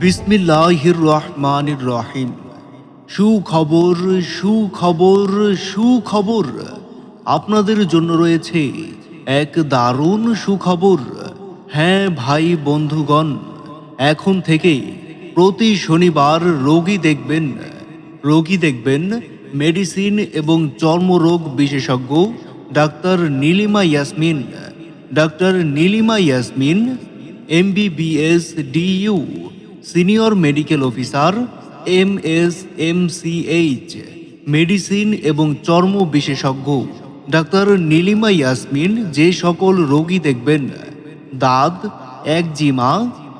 বিসমিল্লাহির রহমানির রহিম। সুখবর, সুখবর, সুখবর। আপনাদের জন্য রয়েছে এক দারুণ সুখবর। হ্যাঁ ভাই বন্ধুগণ, এখন থেকে প্রতি শনিবার রোগী দেখবেন মেডিসিন এবং চর্মরোগ বিশেষজ্ঞ doctor Nilima Yasmin. Doctor Nilima Yasmin MBBS DU, senior medical officer MS MCH, medicine এবং চর্ম বিশেষজ্ঞ ডাক্তার নীলিমা ইয়াসমিন যে সকল রোগী দেখবেন, দাঁত, একজিমা,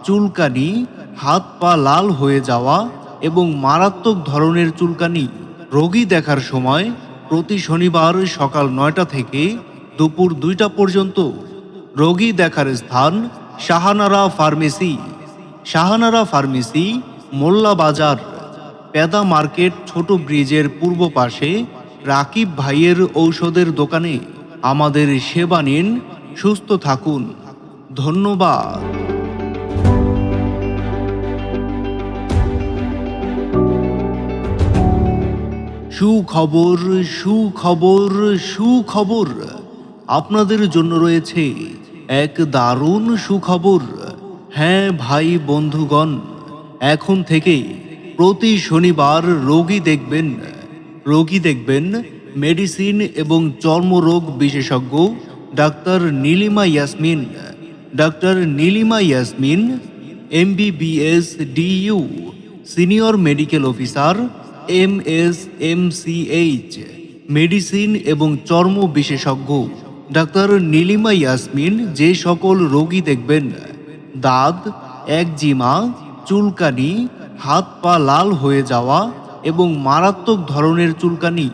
চুলকানি, হাত পা লাল হয়ে যাওয়া এবং মারাত্মক ধরনের চুলকানি, রোগী দেখার সময় প্রতি শনিবার সকাল 9টা থেকে দুপুর 2টা পর্যন্ত। রোগী দেখার স্থান শাহানারা ফার্মেসি। শাহানারা ফার্মেসি, মোল্লা বাজার, পেদা মার্কেট, ছোট ব্রিজের পূর্ব পাশে রাকিব ভাইয়ের ঔষধের দোকানে। আমাদের সেবা নিন, সুস্থ থাকুন। ধন্যবাদ। সুখবর, সুখবর, সুখবর। আপনাদের জন্য রয়েছে এক দারুণ সুখবর। হ্যাঁ ভাই বন্ধুগণ, এখন থেকে প্রতি শনিবার রোগী দেখবেন মেডিসিন এবং চর্মরোগ বিশেষজ্ঞ doctor Nilima Yasmin. Doctor Nilima Yasmin MBBS DU, senior medical officer MS MCH, medicine এবং চর্ম বিশেষজ্ঞ ডাক্তার নীলিমা ইয়াসমিন যে সকল রোগী দেখবেন, দাঁত, একজিমা, চুলকানি, হাত পা লাল হয়ে যাওয়া এবং মারাত্মক ধরনের চুলকানি,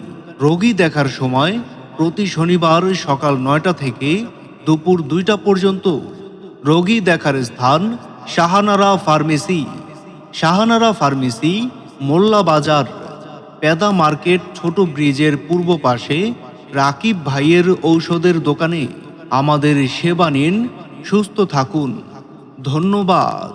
রোগী দেখার সময় প্রতি শনিবার সকাল 9টা থেকে দুপুর 2টা পর্যন্ত। রোগী দেখার স্থান শাহানারা ফার্মেসি। শাহানারা ফার্মেসি, মোল্লা বাজার, পেদা মার্কেট, ছোট ব্রিজের পূর্ব পাশে রাকিব ভাইয়ের ঔষধের দোকানে। আমাদের সেবা নিন, সুস্থ থাকুন। ধন্যবাদ।